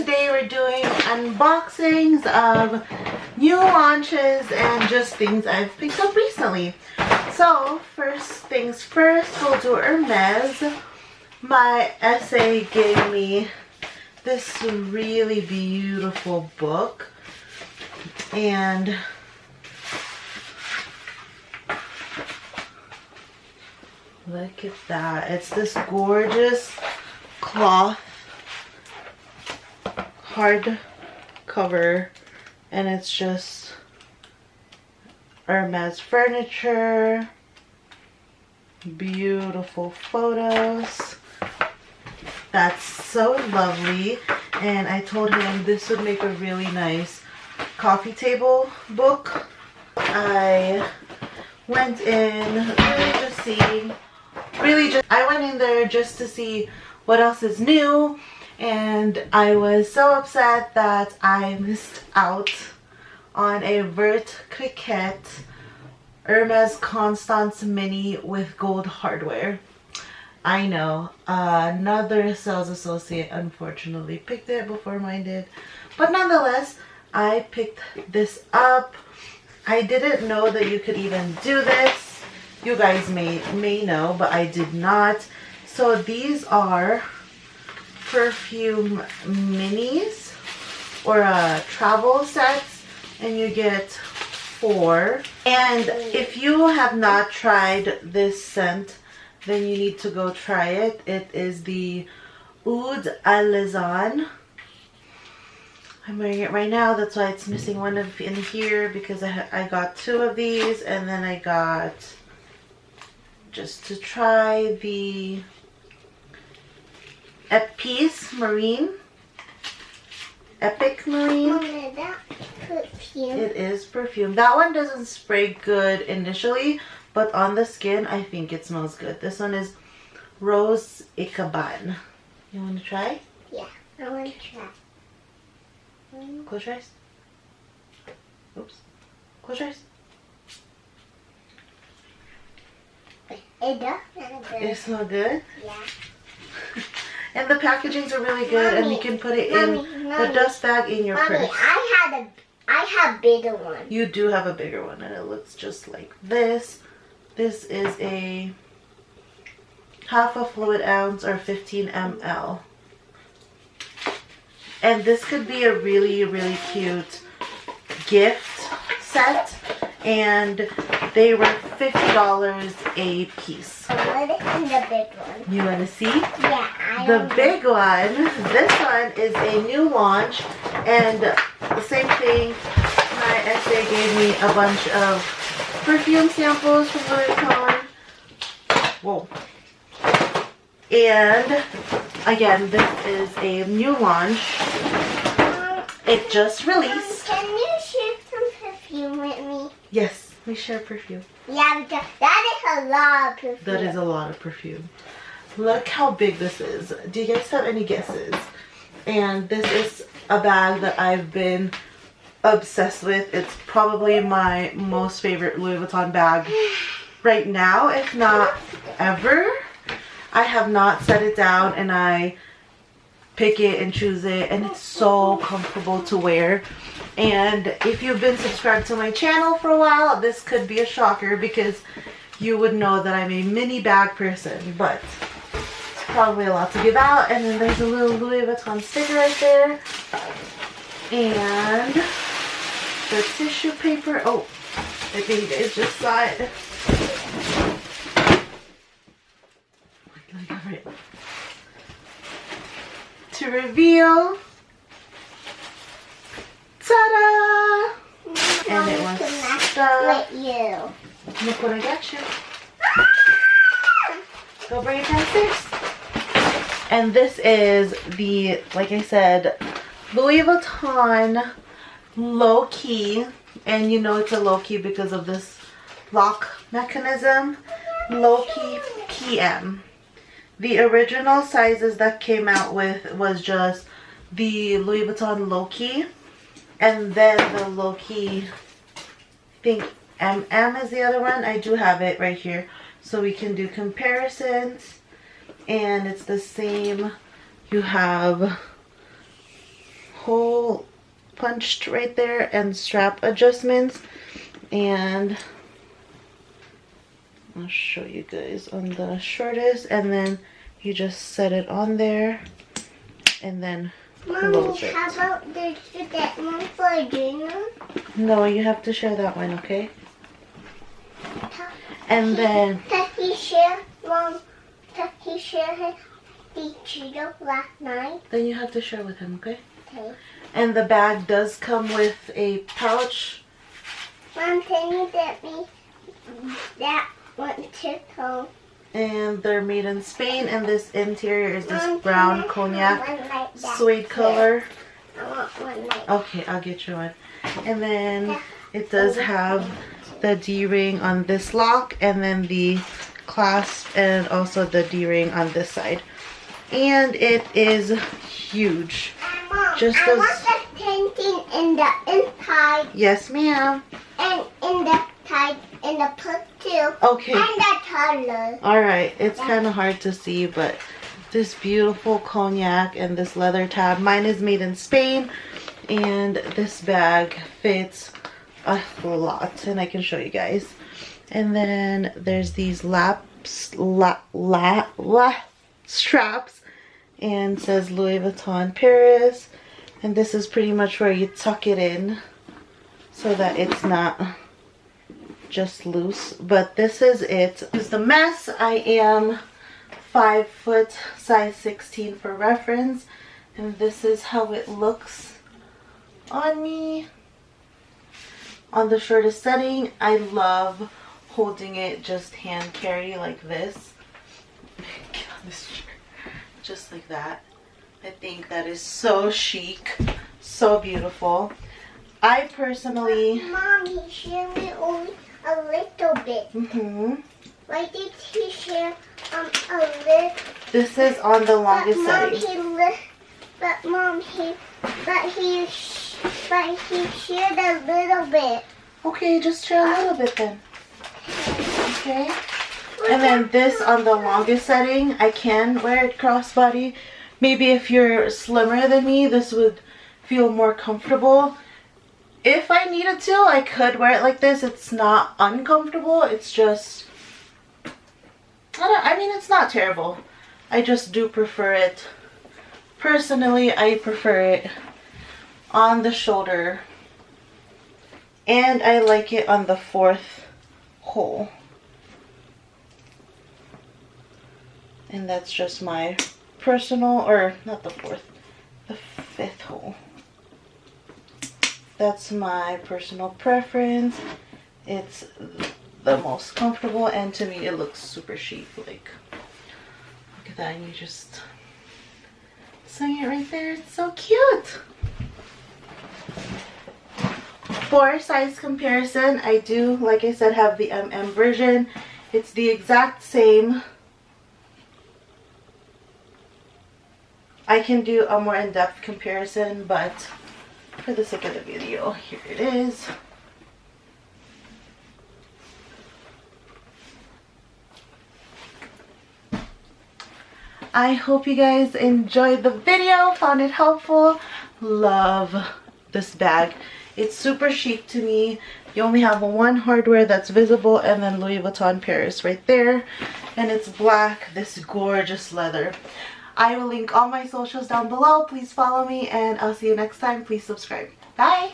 today we're doing unboxings of new launches and just things I've picked up recently. So first things first, we'll do Hermes. My essay gave me this really beautiful book, and look at that. It's this gorgeous cloth hard cover, and it's just Hermes furniture, beautiful photos. That's so lovely, and I told him this would make a really nice coffee table book. I went in I went in there just to see what else is new, and I was so upset that I missed out on a Vert Cricket Hermes Constance Mini with gold hardware. I know, another sales associate unfortunately picked it before mine did, but nonetheless, I picked this up. I didn't know that you could even do this. You guys may know, but I did not. So these are Perfume minis or travel sets, and you get 4. And if you have not tried this scent, then you need to go try it. It is the Oud Alezan. I'm wearing it right now. That's why it's missing one in here, because I got 2 of these, and then I got just to try the Epic Marine. Epic Marine. Mama, that perfume. It is perfume. That one doesn't spray good initially, but on the skin, I think it smells good. This one is Rose Ikaban. You want to try? Yeah, I want to try. Close your eyes. Oops. Close your eyes. It does smell good. It smells good? Yeah. And the packagings are really good, and you can put it in the dust bag in your purse. I have bigger one. You do have a bigger one, and it looks just like this. This is a half a fluid ounce or 15 ml. And this could be a really, really cute gift set. And they were $50 a piece. I want to see the big one. You want to see? Yeah, the big one. This one is a new launch, and the same thing. My essay gave me a bunch of perfume samples from Vuitton. Whoa. And again, this is a new launch. It just released. Can you share some perfume with me? Yes, we share perfume. Yeah, because that is a lot of perfume. That is a lot of perfume. Look how big this is. Do you guys have any guesses? And this is a bag that I've been obsessed with. It's probably my most favorite Louis Vuitton bag right now, if not ever. I have not set it down, and I pick it and choose it, and it's so comfortable to wear. And if you've been subscribed to my channel for a while, this could be a shocker, because you would know that I'm a mini bag person, but it's probably a lot to give out. And then there's a little Louis Vuitton sticker right there, and the tissue paper. Oh, I think you guys just saw it. To reveal, ta-da! And it was stuck. With you. Look what I got you. Go bring it downstairs. And this is the, like I said, Louis Vuitton Lowkey. And you know it's a Lowkey because of this lock mechanism. Lowkey PM. The original sizes that came out with was just the Louis Vuitton Lowkey, and then the Lowkey, I think MM is the other one. I do have it right here, so we can do comparisons. And it's the same. You have punched right there and strap adjustments. And I'll show you guys on the shortest, and then you just set it on there and then close it. How about that one for dinner? No, you have to share that one, okay? And then Did he share the Cheeto last night? then you have to share with him, okay? Okay. And the bag does come with a pouch. Mom, can you get me that one too? And they're made in Spain, and this interior is this Mom, brown can I cognac have one like that? suede color. I want one like Okay, I'll get you one. And then it does have the D-ring on this lock, and then the clasp, and also the D-ring on this side. And it is huge. Mom, Just I as- want the painting in the inside Yes, ma'am. and in the side in the put too. Okay. And the color. Alright, it's kind of hard to see, but this beautiful cognac and this leather tab. Mine is made in Spain, and this bag fits a lot, and I can show you guys. And then there's these straps, and says Louis Vuitton Paris. And this is pretty much where you tuck it in so that it's not just loose. But this is it. Here's the mess. I am 5 foot, size 16 for reference, and this is how it looks on me. On the shortest setting, I love holding it just hand carry like this. Get on this shirt. Just like that. I think that is so chic, so beautiful. I personally... Mom, he shared me only a little bit. Why did he share a little? This is on the longest setting. But he shared a little bit. Okay, just share a little bit then. Okay. And then this on the longest setting, I can wear it crossbody. Maybe if you're slimmer than me, this would feel more comfortable. If I needed to, I could wear it like this. It's not uncomfortable. It's just, I mean, it's not terrible. I just do prefer it. Personally, I prefer it on the shoulder. And I like it on the 4th hole. And that's just my personal, or not the 4th, the 5th hole. That's my personal preference. It's the most comfortable, and to me it looks super chic. Like, look at that, and you just swing it right there. It's so cute. For size comparison, I do, like I said, have the MM version. It's the exact same. I can do a more in-depth comparison, but for the sake of the video, here it is. I hope you guys enjoyed the video, found it helpful. Love this bag. It's super chic to me. You only have one hardware that's visible, and then Louis Vuitton Paris right there. And it's black, this gorgeous leather. I will link all my socials down below. Please follow me, and I'll see you next time. Please subscribe. Bye!